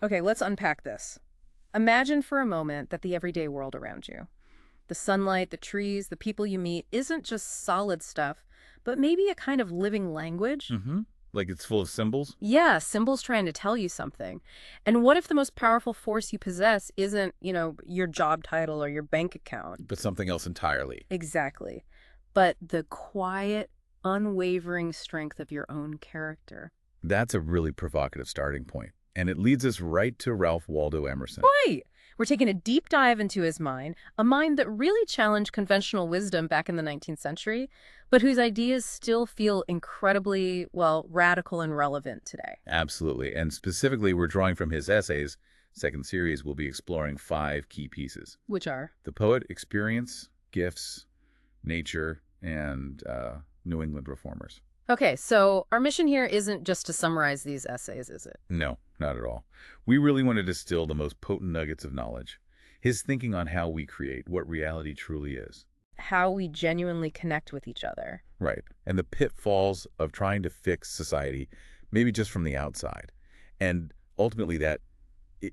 Okay, let's unpack this. Imagine for a moment that the everyday world around you, the sunlight, the trees, the people you meet, isn't just solid stuff, but maybe a kind of living language? Mm-hmm. Like it's full of symbols, Yeah, symbols trying to tell you something. And what if the most powerful force you possess isn't, your job title or your bank account? but something else entirely. Exactly. But the quiet, unwavering strength of your own character. That's a really provocative starting point. And it leads us right to Ralph Waldo Emerson. Right. We're taking a deep dive into his mind, a mind that really challenged conventional wisdom back in the 19th century, but whose ideas still feel incredibly, well, radical and relevant today. Absolutely. And specifically, we're drawing from his essays. Second series, we'll be exploring 5 key pieces. Which are? The poet, experience, gifts, nature, and New England reformers. Okay, so our mission here isn't just to summarize these essays, is it? No, not at all. We really want to distill the most potent nuggets of knowledge. His thinking on how we create, what reality truly is. How we genuinely connect with each other. Right. And the pitfalls of trying to fix society, maybe just from the outside. And ultimately that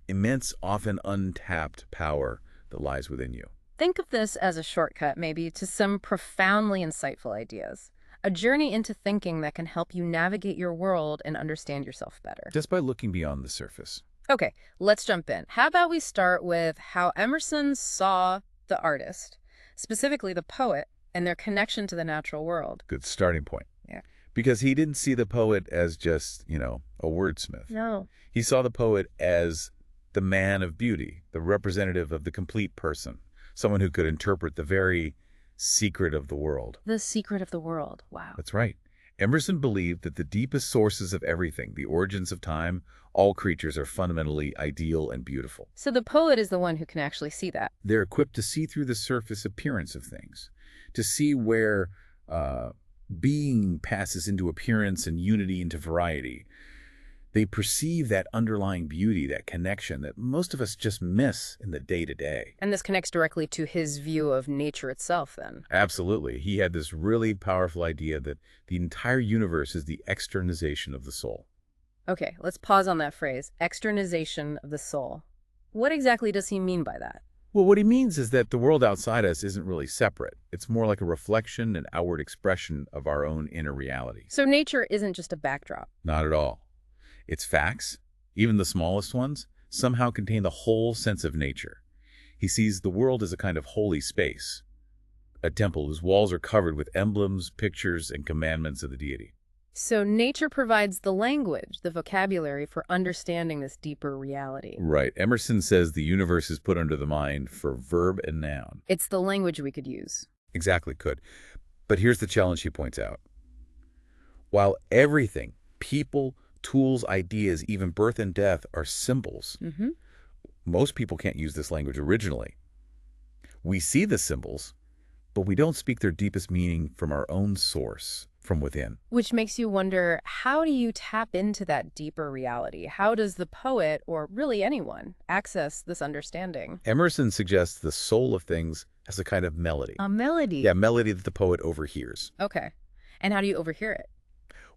immense, often untapped power that lies within you. Think of this as a shortcut, maybe, to some profoundly insightful ideas. A journey into thinking that can help you navigate your world and understand yourself better. Just by looking beyond the surface. Okay, let's jump in. How about we start with how Emerson saw the artist, specifically the poet, and their connection to the natural world. Good starting point. Yeah. Because he didn't see the poet as just, a wordsmith. No. He saw the poet as the man of beauty, the representative of the complete person, someone who could interpret the very secret of the world. The secret of the world. Wow. That's right. Emerson believed that the deepest sources of everything, the origins of time, all creatures are fundamentally ideal and beautiful. So the poet is the one who can actually see that. They're equipped to see through the surface appearance of things, to see where being passes into appearance and unity into variety. They perceive that underlying beauty, that connection that most of us just miss in the day-to-day. And this connects directly to his view of nature itself, then. Absolutely. He had this really powerful idea that the entire universe is the externization of the soul. Okay, let's pause on that phrase, externization of the soul. What exactly does he mean by that? Well, what he means is that the world outside us isn't really separate. It's more like a reflection and outward expression of our own inner reality. So nature isn't just a backdrop. Not at all. Its facts, even the smallest ones, somehow contain the whole sense of nature. He sees the world as a kind of holy space, a temple whose walls are covered with emblems, pictures, and commandments of the deity. So nature provides the language, the vocabulary for understanding this deeper reality. Right. Emerson says the universe is put under the mind for verb and noun. It's the language we could use. Exactly, could. But here's the challenge he points out. While everything, people, tools, ideas, even birth and death are symbols, most people can't use this language originally. We see the symbols, but we don't speak their deepest meaning from our own source, from within. Which makes you wonder, how do you tap into that deeper reality? How does the poet, or really anyone, access this understanding? Emerson suggests the soul of things has a kind of melody. A melody? Yeah, melody that the poet overhears. Okay. And how do you overhear it?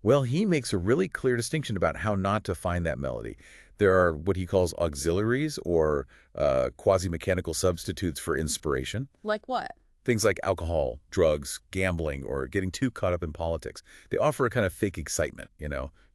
Well, he makes a really clear distinction about how not to find that melody. There are what he calls auxiliaries or quasi-mechanical substitutes for inspiration. Like what? Things like alcohol, drugs, gambling, or getting too caught up in politics. They offer a kind of fake excitement,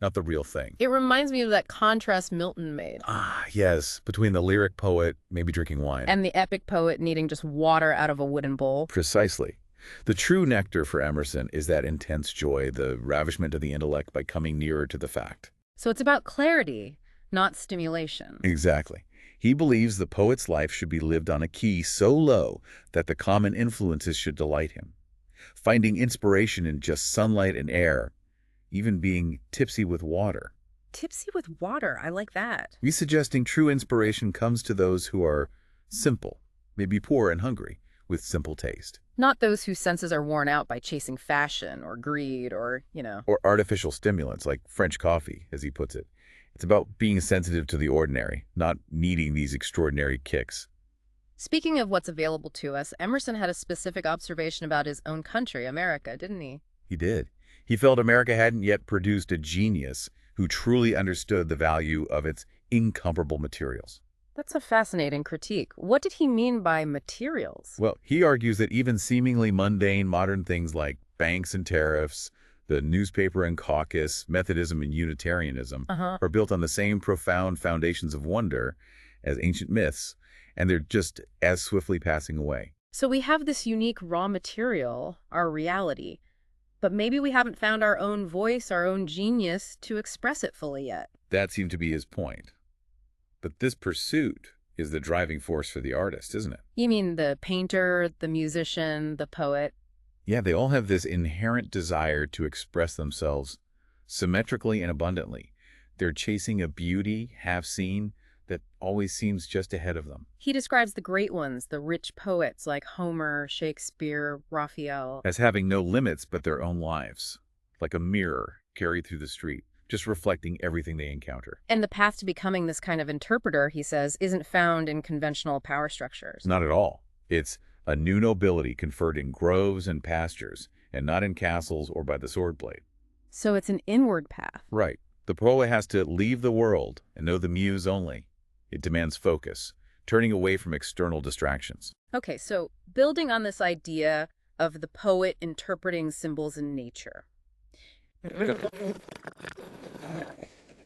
not the real thing. It reminds me of that contrast Milton made. Ah, yes, between the lyric poet maybe drinking wine. And the epic poet needing just water out of a wooden bowl. Precisely. The true nectar for Emerson is that intense joy, the ravishment of the intellect by coming nearer to the fact. So it's about clarity, not stimulation. Exactly. He believes the poet's life should be lived on a key so low that the common influences should delight him. Finding inspiration in just sunlight and air, even being tipsy with water. Tipsy with water, I like that. He's suggesting true inspiration comes to those who are simple, maybe poor and hungry, with simple taste. Not those whose senses are worn out by chasing fashion or greed or. Or artificial stimulants like French coffee, as he puts it. It's about being sensitive to the ordinary, not needing these extraordinary kicks. Speaking of what's available to us, Emerson had a specific observation about his own country, America, didn't he? He did. He felt America hadn't yet produced a genius who truly understood the value of its incomparable materials. That's a fascinating critique. What did he mean by materials? Well, he argues that even seemingly mundane modern things like banks and tariffs, the newspaper and caucus, Methodism and Unitarianism Uh-huh. are built on the same profound foundations of wonder as ancient myths, and they're just as swiftly passing away. So we have this unique raw material, our reality, but maybe we haven't found our own voice, our own genius to express it fully yet. That seemed to be his point. But this pursuit is the driving force for the artist, isn't it? You mean the painter, the musician, the poet? Yeah, they all have this inherent desire to express themselves symmetrically and abundantly. They're chasing a beauty, half-seen, that always seems just ahead of them, He describes the great ones, the rich poets like Homer, Shakespeare, Raphael. as having no limits but their own lives, like a mirror carried through the street, just reflecting everything they encounter. And the path to becoming this kind of interpreter, he says, isn't found in conventional power structures. Not at all. It's a new nobility conferred in groves and pastures, and not in castles or by the sword blade. So it's an inward path. Right. The poet has to leave the world and know the muse only. It demands focus, turning away from external distractions. Okay, so building on this idea of the poet interpreting symbols in nature.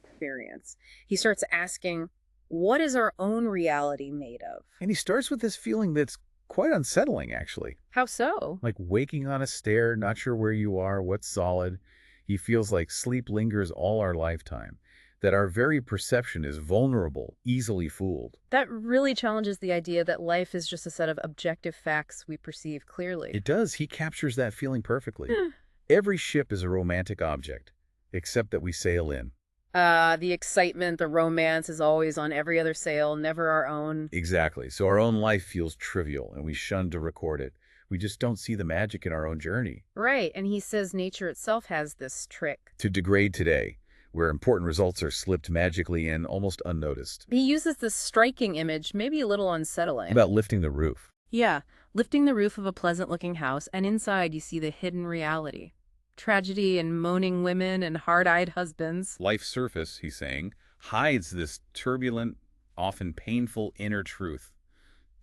Experience. He starts asking, what is our own reality made of? And he starts with this feeling that's quite unsettling, actually. How so? Like waking on a stair, not sure where you are, what's solid. He feels like sleep lingers all our lifetime, that our very perception is vulnerable, easily fooled. That really challenges the idea that life is just a set of objective facts we perceive clearly. It does. He captures that feeling perfectly. Every ship is a romantic object, except that we sail in. The excitement, the romance is always on every other sail, never our own. Exactly. So our own life feels trivial, and we shun to record it. We just don't see the magic in our own journey. Right, and he says nature itself has this trick. To degrade today, where important results are slipped magically in almost unnoticed. He uses this striking image, maybe a little unsettling. About lifting the roof. Yeah, lifting the roof of a pleasant-looking house, and inside you see the hidden reality. Tragedy and moaning women and hard-eyed husbands. Life's surface, he's saying, hides this turbulent, often painful inner truth.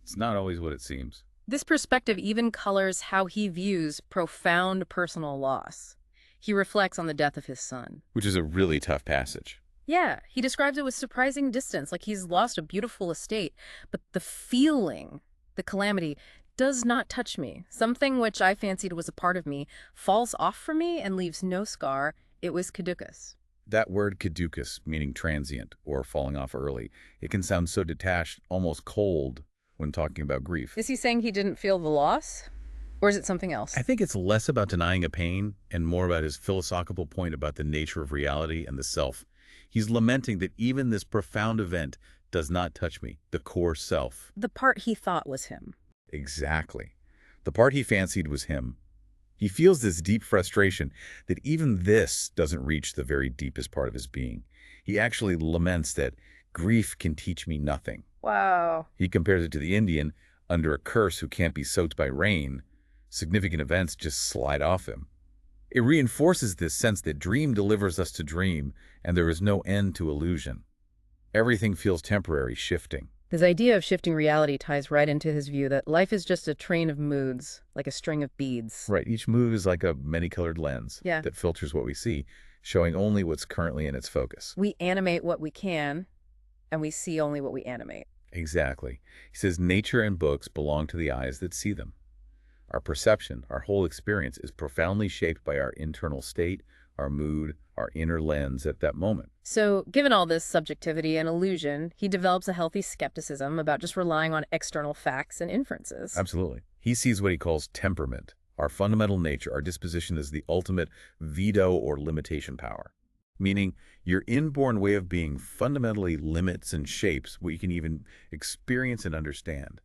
It's not always what it seems. This perspective even colors how he views profound personal loss. He reflects on the death of his son. Which is a really tough passage. Yeah, he describes it with surprising distance, like he's lost a beautiful estate, but the feeling, the calamity, does not touch me. Something which I fancied was a part of me falls off from me and leaves no scar. It was caducus. That word caducus, meaning transient or falling off early, it can sound so detached, almost cold, when talking about grief. Is he saying he didn't feel the loss? Or is it something else? I think it's less about denying a pain and more about his philosophical point about the nature of reality and the self. He's lamenting that even this profound event does not touch me, the core self. The part he thought was him. Exactly. The part he fancied was him. He feels this deep frustration that even this doesn't reach the very deepest part of his being. He actually laments that grief can teach me nothing. Wow. He compares it to the Indian under a curse who can't be soaked by rain. Significant events just slide off him. It reinforces this sense that dream delivers us to dream, and there is no end to illusion. Everything feels temporary, shifting. This idea of shifting reality ties right into his view that life is just a train of moods, like a string of beads. Right, each move is like a many-colored lens that filters what we see, showing only what's currently in its focus. We animate what we can, and we see only what we animate. Exactly. He says nature and books belong to the eyes that see them. Our perception, our whole experience, is profoundly shaped by our internal state, our mood, our inner lens at that moment. So, given all this subjectivity and illusion, he develops a healthy skepticism about just relying on external facts and inferences. Absolutely. He sees what he calls temperament, our fundamental nature, our disposition as the ultimate veto or limitation power. Meaning, your inborn way of being fundamentally limits and shapes what you can even experience and understand.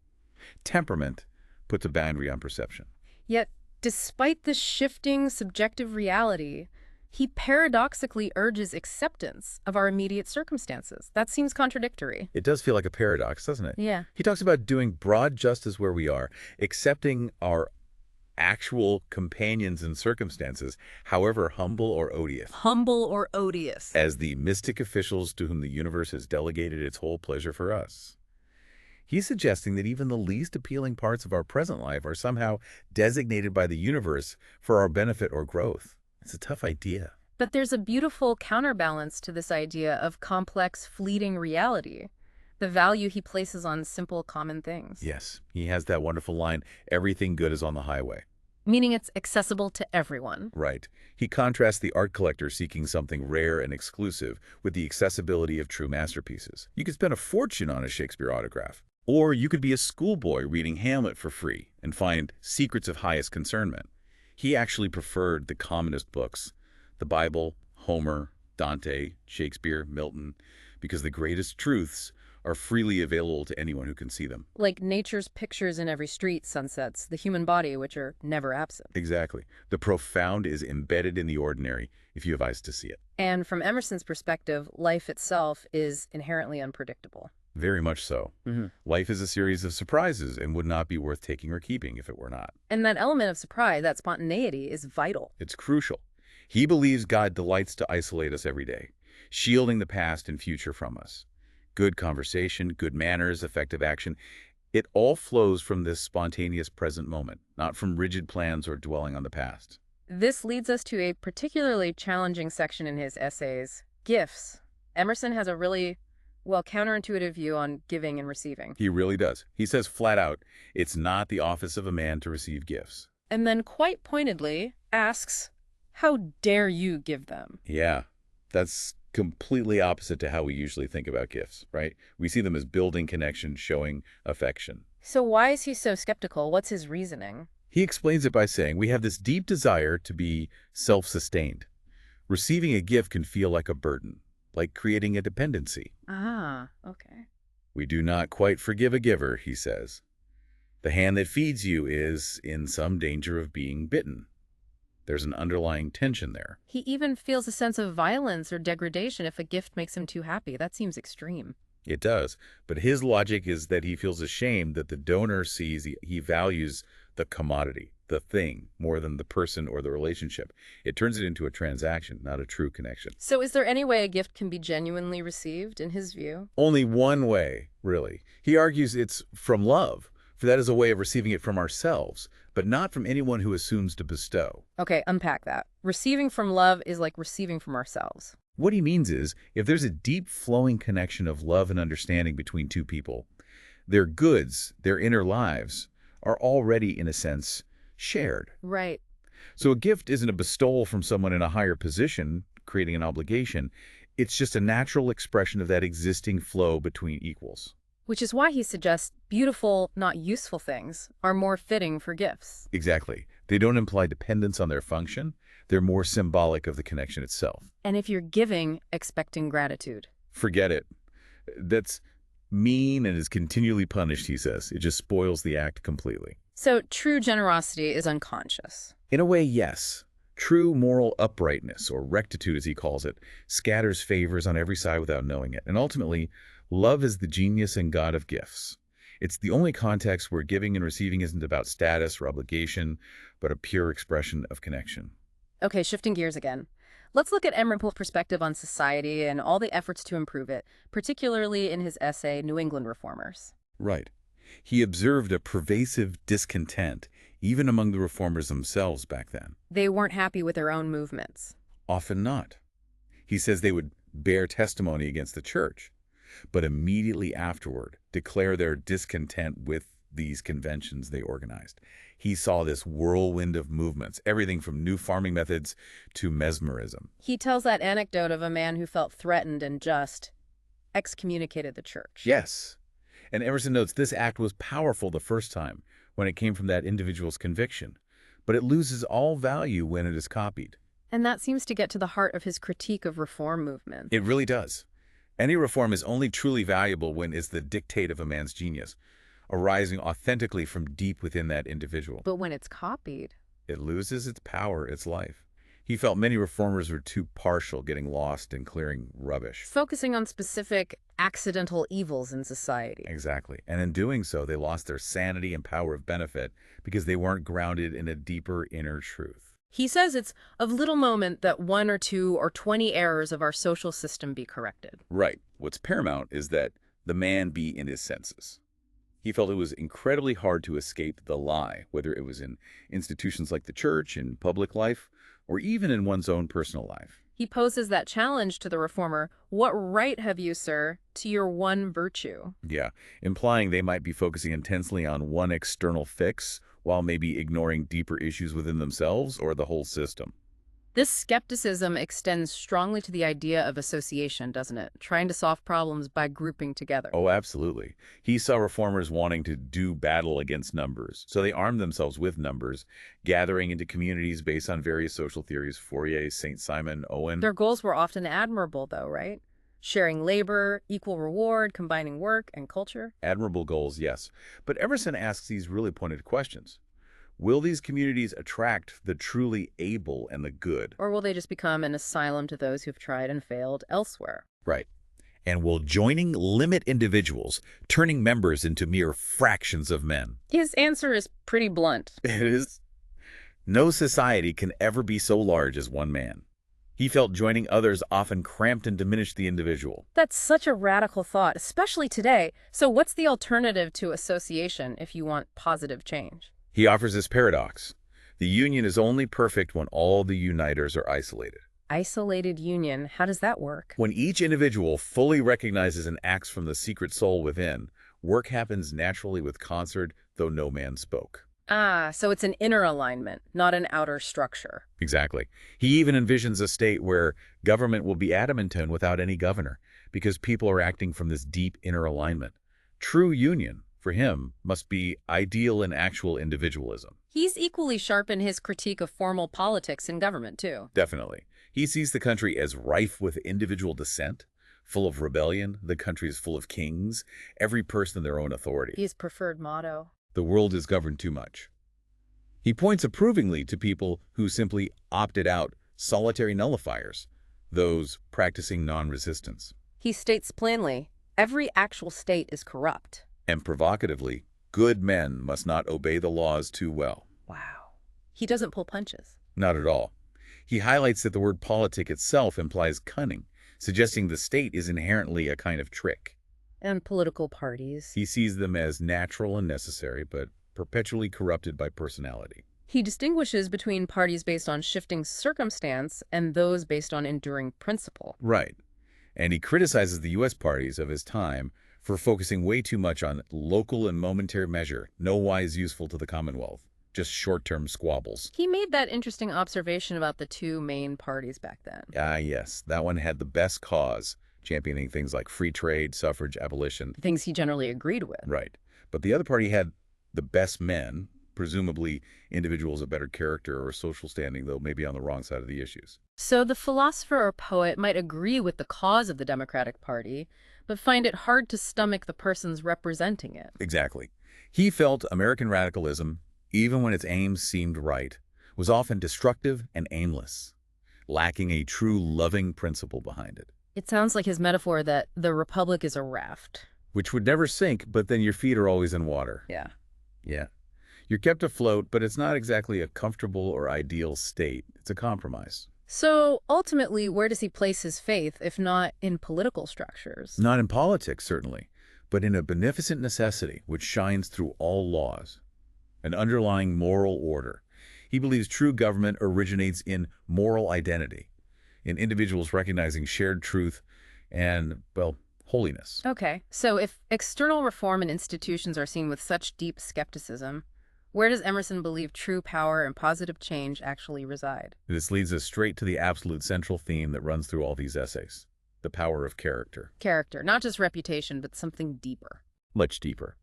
Temperament puts a boundary on perception. Yet, despite this shifting subjective reality, he paradoxically urges acceptance of our immediate circumstances. That seems contradictory. It does feel like a paradox, doesn't it? Yeah. He talks about doing broad justice where we are, accepting our actual companions in circumstances, however humble or odious, Humble or odious. as the mystic officials to whom the universe has delegated its whole pleasure for us. He's suggesting that even the least appealing parts of our present life are somehow designated by the universe for our benefit or growth. It's a tough idea. But there's a beautiful counterbalance to this idea of complex, fleeting reality, the value he places on simple, common things. Yes, he has that wonderful line, everything good is on the highway. Meaning it's accessible to everyone. Right. He contrasts the art collector seeking something rare and exclusive with the accessibility of true masterpieces. You could spend a fortune on a Shakespeare autograph. Or you could be a schoolboy reading Hamlet for free and find secrets of highest concernment. He actually preferred the commonest books, the Bible, Homer, Dante, Shakespeare, Milton, because the greatest truths are freely available to anyone who can see them. Like nature's pictures in every street, sunsets, the human body, which are never absent. Exactly. The profound is embedded in the ordinary if you have eyes to see it. And from Emerson's perspective, life itself is inherently unpredictable. Very much so. Life is a series of surprises and would not be worth taking or keeping if it were not. And that element of surprise, that spontaneity, is vital. It's crucial. He believes God delights to isolate us every day, shielding the past and future from us. Good conversation, good manners, effective action, it all flows from this spontaneous present moment, not from rigid plans or dwelling on the past. This leads us to a particularly challenging section in his essays, gifts. Emerson has a really, counterintuitive view on giving and receiving. He really does. He says flat out, it's not the office of a man to receive gifts. And then quite pointedly asks, how dare you give them? Yeah, that's completely opposite to how we usually think about gifts, right? We see them as building connection, showing affection. So why is he so skeptical? What's his reasoning? He explains it by saying, we have this deep desire to be self-sustained. Receiving a gift can feel like a burden, like creating a dependency. Ah, okay. We do not quite forgive a giver, he says. The hand that feeds you is in some danger of being bitten. There's an underlying tension there. He even feels a sense of violence or degradation if a gift makes him too happy. That seems extreme. It does, but his logic is that he feels ashamed that the donor sees he values the commodity, the thing, more than the person or the relationship. It turns it into a transaction, not a true connection. So is there any way a gift can be genuinely received, in his view? Only one way, really. He argues it's from love, for that is a way of receiving it from ourselves, but not from anyone who assumes to bestow. Okay, unpack that. Receiving from love is like receiving from ourselves. What he means is, if there's a deep flowing connection of love and understanding between two people, their goods, their inner lives, are already, in a sense, shared. Right. So a gift isn't a bestowal from someone in a higher position, creating an obligation. It's just a natural expression of that existing flow between equals. Which is why he suggests beautiful, not useful things are more fitting for gifts. Exactly. They don't imply dependence on their function. They're more symbolic of the connection itself. And if you're giving, expecting gratitude. Forget it. That's mean and is continually punished, he says. It just spoils the act completely. So true generosity is unconscious. In a way, yes. True moral uprightness, or rectitude as he calls it, scatters favors on every side without knowing it. And ultimately, love is the genius and God of gifts. It's the only context where giving and receiving isn't about status or obligation, but a pure expression of connection. Okay, shifting gears again. Let's look at Emerson's perspective on society and all the efforts to improve it, particularly in his essay, New England Reformers. Right. He observed a pervasive discontent, even among the reformers themselves back then. They weren't happy with their own movements. Often not. He says they would bear testimony against the church, but immediately afterward declare their discontent with these conventions they organized. He saw this whirlwind of movements, everything from new farming methods to mesmerism. He tells that anecdote of a man who felt threatened and just excommunicated the church. Yes. And Emerson notes this act was powerful the first time when it came from that individual's conviction, but it loses all value when it is copied. And that seems to get to the heart of his critique of reform movements. It really does. Any reform is only truly valuable when it's the dictate of a man's genius, arising authentically from deep within that individual. But when it's copied, it loses its power, its life. He felt many reformers were too partial, getting lost and clearing rubbish. focusing on specific accidental evils in society. Exactly. And in doing so, they lost their sanity and power of benefit because they weren't grounded in a deeper inner truth. He says it's of little moment that 1 or 2 or 20 errors of our social system be corrected. Right. What's paramount is that the man be in his senses. He felt it was incredibly hard to escape the lie, whether it was in institutions like the church, in public life, or even in one's own personal life. He poses that challenge to the reformer, "What right have you, sir, to your one virtue?" Yeah, implying they might be focusing intensely on one external fix while maybe ignoring deeper issues within themselves or the whole system. This skepticism extends strongly to the idea of association, doesn't it? Trying to solve problems by grouping together. Oh, absolutely. He saw reformers wanting to do battle against numbers, so they armed themselves with numbers, gathering into communities based on various social theories, Fourier, St. Simon, Owen. Their goals were often admirable, though, right? Sharing labor, equal reward, combining work and culture. Admirable goals, yes. But Emerson asks these really pointed questions. Will these communities attract the truly able and the good? Or will they just become an asylum to those who've tried and failed elsewhere? Right. And will joining limit individuals, turning members into mere fractions of men? His answer is pretty blunt. It is. No society can ever be so large as one man. He felt joining others often cramped and diminished the individual. That's such a radical thought, especially today. So what's the alternative to association if you want positive change? He offers this paradox. The union is only perfect when all the uniters are isolated. Isolated union, how does that work? When each individual fully recognizes and acts from the secret soul within, work happens naturally with concert, though no man spoke. Ah, so it's an inner alignment, not an outer structure. Exactly. He even envisions a state where government will be adamantine without any governor, because people are acting from this deep inner alignment. True union, for him, must be ideal and actual individualism. He's equally sharp in his critique of formal politics in government, too. Definitely. He sees the country as rife with individual dissent, full of rebellion. The country is full of kings, every person their own authority. His preferred motto. The world is governed too much. He points approvingly to people who simply opted out, solitary nullifiers, those practicing non-resistance. He states plainly, every actual state is corrupt. And provocatively, good men must not obey the laws too well. Wow. He doesn't pull punches. Not at all. He highlights that the word politic itself implies cunning, suggesting the state is inherently a kind of trick. And political parties. He sees them as natural and necessary, but perpetually corrupted by personality. He distinguishes between parties based on shifting circumstance and those based on enduring principle. Right. And he criticizes the U.S. parties of his time for focusing way too much on local and momentary measure, no wise useful to the Commonwealth, just short-term squabbles. He made that interesting observation about the two main parties back then. Ah, yes, that one had the best cause, championing things like free trade, suffrage, abolition. Things he generally agreed with. Right. But the other party had the best men, presumably individuals of better character or social standing, though maybe on the wrong side of the issues. So the philosopher or poet might agree with the cause of the Democratic Party, but find it hard to stomach the persons representing it. Exactly. He felt American radicalism, even when its aims seemed right, was often destructive and aimless, lacking a true loving principle behind it. It sounds like his metaphor that the republic is a raft. Which would never sink, but then your feet are always in water. Yeah. Yeah. You're kept afloat, but it's not exactly a comfortable or ideal state. It's a compromise. So ultimately, where does he place his faith, if not in political structures? Not in politics, certainly, but in a beneficent necessity which shines through all laws, an underlying moral order. He believes true government originates in moral identity, in individuals recognizing shared truth and, well, holiness. Okay, so if external reform and institutions are seen with such deep skepticism, where does Emerson believe true power and positive change actually reside? This leads us straight to the absolute central theme that runs through all these essays, the power of character. Character, not just reputation, but something deeper. Much deeper.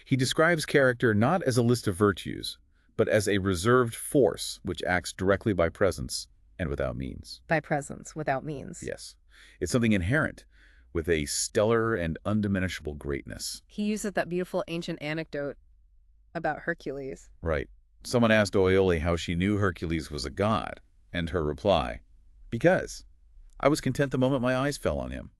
He describes character not as a list of virtues, but as a reserved force which acts directly by presence and without means. By presence, without means. Yes. It's something inherent, with a stellar and undiminishable greatness. He uses that beautiful ancient anecdote about Hercules. Right. Someone asked Oiole how she knew Hercules was a god, and her reply, because I was content the moment my eyes fell on him.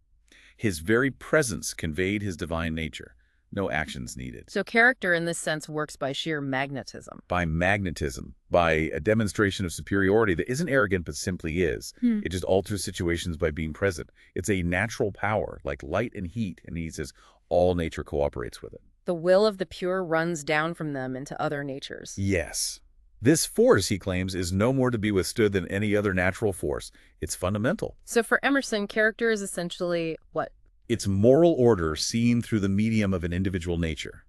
His very presence conveyed his divine nature. No actions needed. So character in this sense works by sheer magnetism. By magnetism, by a demonstration of superiority that isn't arrogant but simply is. It just alters situations by being present. It's a natural power, like light and heat, and he says all nature cooperates with it. The will of the pure runs down from them into other natures. Yes. This force, he claims, is no more to be withstood than any other natural force. It's fundamental. So for Emerson, character is essentially what? It's moral order seen through the medium of an individual nature.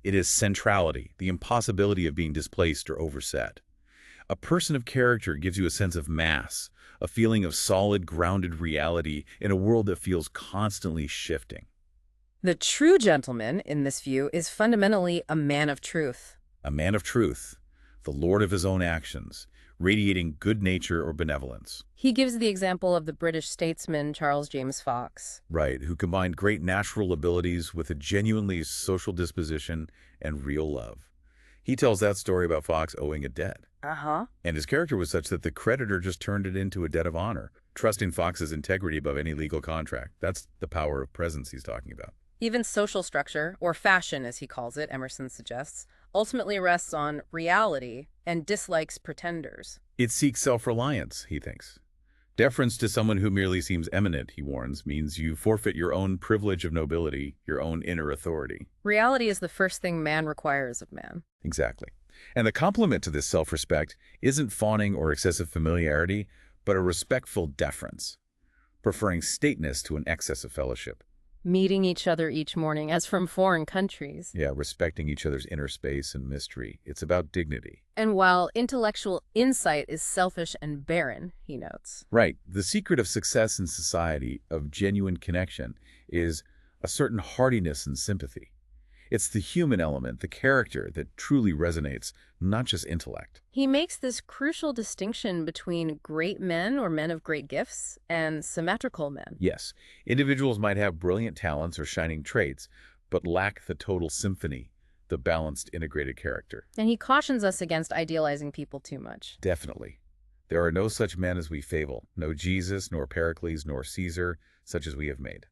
It is centrality, the impossibility of being displaced or overset. A person of character gives you a sense of mass, a feeling of solid, grounded reality in a world that feels constantly shifting. The true gentleman, in this view, is fundamentally a man of truth. A man of truth, the lord of his own actions, radiating good nature or benevolence. He gives the example of the British statesman Charles James Fox. Right, who combined great natural abilities with a genuinely social disposition and real love. He tells that story about Fox owing a debt. And his character was such that the creditor just turned it into a debt of honor, trusting Fox's integrity above any legal contract. That's the power of presence he's talking about. Even social structure, or fashion as he calls it, Emerson suggests, ultimately rests on reality and dislikes pretenders. It seeks self-reliance, he thinks. Deference to someone who merely seems eminent, he warns, means you forfeit your own privilege of nobility, your own inner authority. Reality is the first thing man requires of man. Exactly. And the complement to this self-respect isn't fawning or excessive familiarity, but a respectful deference, preferring stateness to an excess of fellowship. Meeting each other each morning as from foreign countries. Yeah, respecting each other's inner space and mystery. It's about dignity. And while intellectual insight is selfish and barren, he notes. Right. The secret of success in society, of genuine connection, is a certain heartiness and sympathy. It's the human element, the character, that truly resonates, not just intellect. He makes this crucial distinction between great men or men of great gifts and symmetrical men. Yes, individuals might have brilliant talents or shining traits, but lack the total symphony, the balanced, integrated character. And he cautions us against idealizing people too much. Definitely. There are no such men as we fable, no Jesus, nor Pericles, nor Caesar, such as we have made.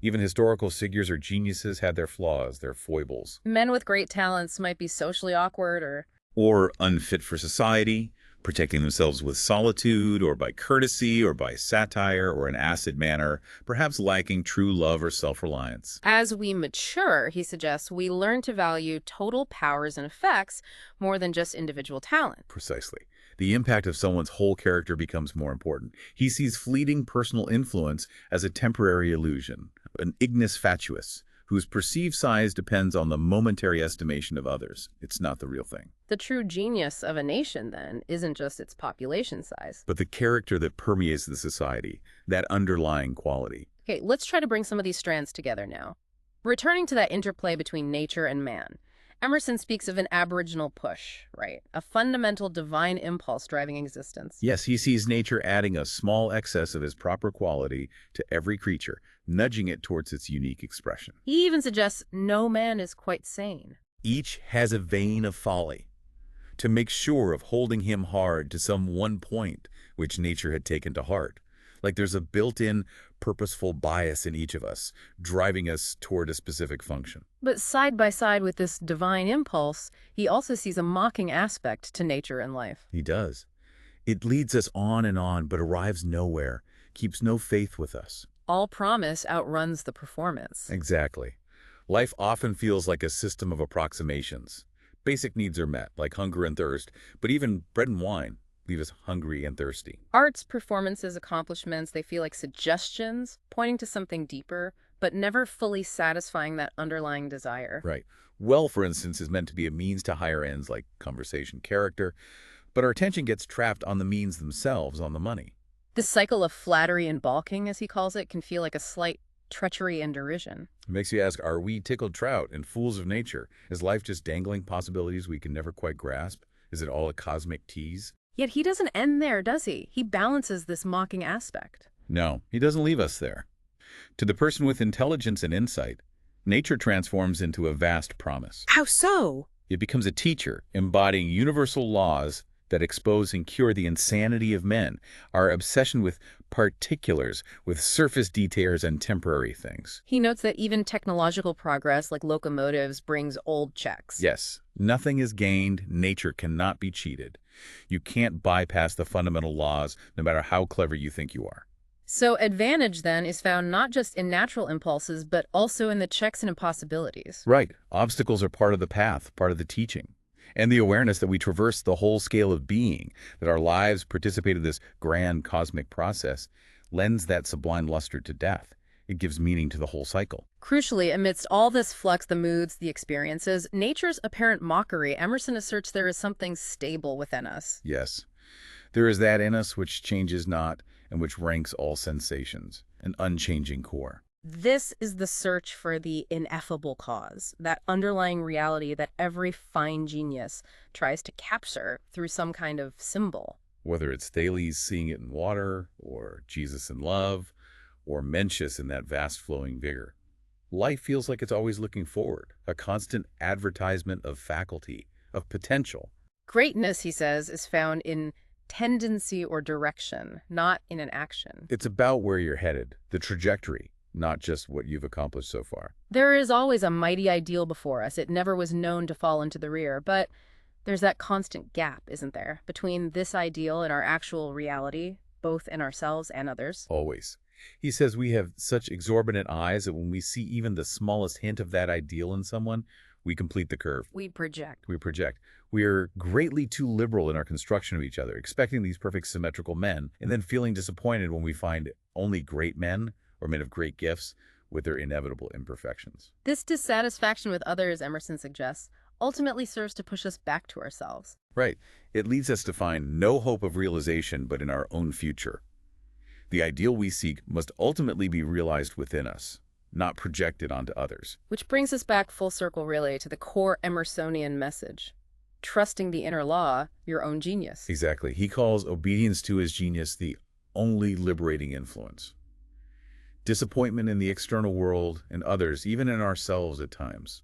Even historical figures or geniuses had their flaws, their foibles. Men with great talents might be socially awkward or unfit for society, protecting themselves with solitude or by courtesy or by satire or an acid manner, perhaps lacking true love or self-reliance. As we mature, he suggests, we learn to value total powers and effects more than just individual talent. Precisely. The impact of someone's whole character becomes more important. He sees fleeting personal influence as a temporary illusion, an ignis fatuus, whose perceived size depends on the momentary estimation of others. It's not the real thing. The true genius of a nation, then, isn't just its population size, but the character that permeates the society, that underlying quality. Okay, let's try to bring some of these strands together now. Returning to that interplay between nature and man, Emerson speaks of an aboriginal push, right? A fundamental divine impulse driving existence. Yes, he sees nature adding a small excess of his proper quality to every creature, nudging it towards its unique expression. He even suggests no man is quite sane. Each has a vein of folly, to make sure of holding him hard to some one point which nature had taken to heart. Like there's a built-in purposeful bias in each of us, driving us toward a specific function. But side by side with this divine impulse, he also sees a mocking aspect to nature and life. He does. It leads us on, but arrives nowhere, keeps no faith with us. All promise outruns the performance. Exactly. Life often feels like a system of approximations. Basic needs are met, like hunger and thirst, but even bread and wine leave us hungry and thirsty. Arts, performances, accomplishments, they feel like suggestions pointing to something deeper, but never fully satisfying that underlying desire. Right. Well, for instance, is meant to be a means to higher ends like conversation, character, but our attention gets trapped on the means themselves, on the money. This cycle of flattery and balking, as he calls it, can feel like a slight treachery and derision. It makes you ask, are we tickled trout and fools of nature? Is life just dangling possibilities we can never quite grasp? Is it all a cosmic tease? Yet he doesn't end there, does he? He balances this mocking aspect. No, he doesn't leave us there. To the person with intelligence and insight, nature transforms into a vast promise. How so? It becomes a teacher, embodying universal laws that expose and cure the insanity of men, our obsession with particulars, with surface details and temporary things. He notes that even technological progress like locomotives brings old checks. Yes, nothing is gained, nature cannot be cheated. You can't bypass the fundamental laws, no matter how clever you think you are. So advantage, then, is found not just in natural impulses, but also in the checks and impossibilities. Right. Obstacles are part of the path, part of the teaching. And the awareness that we traverse the whole scale of being, that our lives participate in this grand cosmic process, lends that sublime luster to death. It gives meaning to the whole cycle. Crucially, amidst all this flux, the moods, the experiences, nature's apparent mockery, Emerson asserts there is something stable within us. Yes. There is that in us which changes not, and which ranks all sensations, an unchanging core. This is the search for the ineffable cause, that underlying reality that every fine genius tries to capture through some kind of symbol. Whether it's Thales seeing it in water, or Jesus in love, or Mencius in that vast flowing vigor. Life feels like it's always looking forward, a constant advertisement of faculty, of potential. Greatness, he says, is found in tendency or direction, not in an action. It's about where you're headed, the trajectory, not just what you've accomplished so far. There is always a mighty ideal before us. It never was known to fall into the rear, but there's that constant gap, isn't there, between this ideal and our actual reality, both in ourselves and others. Always. He says we have such exorbitant eyes that when we see even the smallest hint of that ideal in someone, we complete the curve. We project. We project. We are greatly too liberal in our construction of each other, expecting these perfect symmetrical men, and then feeling disappointed when we find only great men or men of great gifts with their inevitable imperfections. This dissatisfaction with others, Emerson suggests, ultimately serves to push us back to ourselves. Right. It leads us to find no hope of realization but in our own future. The ideal we seek must ultimately be realized within us, not projected onto others. Which brings us back full circle, really, to the core Emersonian message. Trusting the inner law, your own genius. Exactly. He calls obedience to his genius the only liberating influence. Disappointment in the external world and others, even in ourselves at times.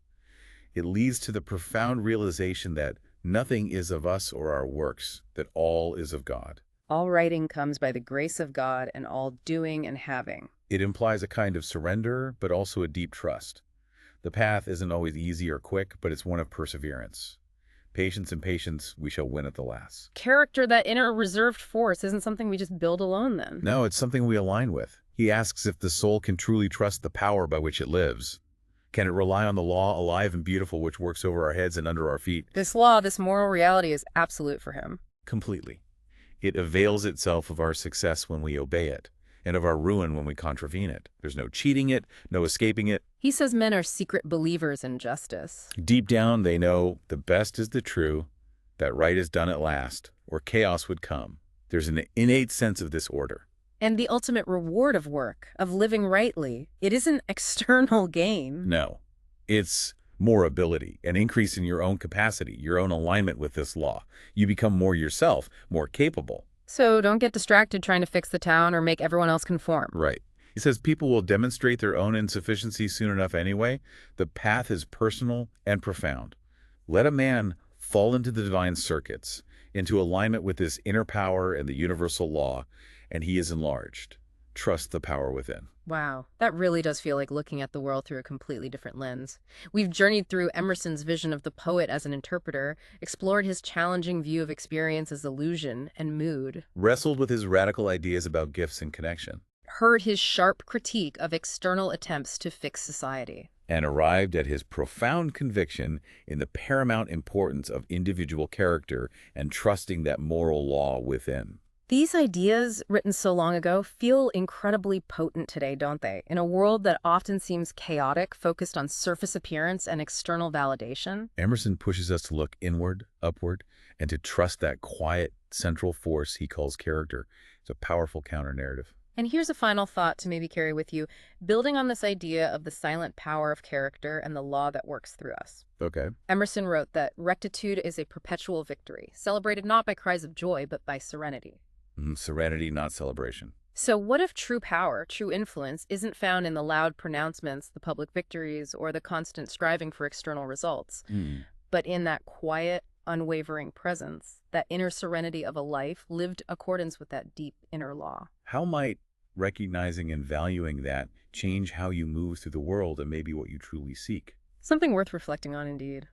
It leads to the profound realization that nothing is of us or our works, that all is of God. All writing comes by the grace of God, and all doing and having. It implies a kind of surrender, but also a deep trust. The path isn't always easy or quick, but it's one of perseverance. Patience and patience, we shall win at the last. Character, that inner reserved force, isn't something we just build alone, then. No, it's something we align with. He asks if the soul can truly trust the power by which it lives. Can it rely on the law, alive and beautiful, which works over our heads and under our feet? This law, this moral reality, is absolute for him. Completely. It avails itself of our success when we obey it, and of our ruin when we contravene it. There's no cheating it, no escaping it. He says men are secret believers in justice. Deep down, they know the best is the true, that right is done at last, or chaos would come. There's an innate sense of this order. And the ultimate reward of work, of living rightly, it isn't external gain. No, it's more ability, an increase in your own capacity, your own alignment with this law. You become more yourself, more capable. So don't get distracted trying to fix the town or make everyone else conform. Right. He says people will demonstrate their own insufficiency soon enough anyway. The path is personal and profound. Let a man fall into the divine circuits, into alignment with this inner power and the universal law, and he is enlarged. Trust the power within. Wow, that really does feel like looking at the world through a completely different lens. We've journeyed through Emerson's vision of the poet as an interpreter, explored his challenging view of experience as illusion and mood, Wrestled with his radical ideas about gifts and connection, heard his sharp critique of external attempts to fix society. and arrived at his profound conviction in the paramount importance of individual character and trusting that moral law within. These ideas, written so long ago, feel incredibly potent today, don't they? In a world that often seems chaotic, focused on surface appearance and external validation. Emerson pushes us to look inward, upward, and to trust that quiet, central force he calls character. It's a powerful counter-narrative. And here's a final thought to maybe carry with you, building on this idea of the silent power of character and the law that works through us. Okay. Emerson wrote that rectitude is a perpetual victory, celebrated not by cries of joy, but by serenity. Serenity, not celebration. So what if true power, true influence, isn't found in the loud pronouncements, the public victories, or the constant striving for external results, but in that quiet, unwavering presence, that inner serenity of a life lived accordance with that deep inner law. How might recognizing and valuing that change how you move through the world and maybe what you truly seek? Something worth reflecting on indeed.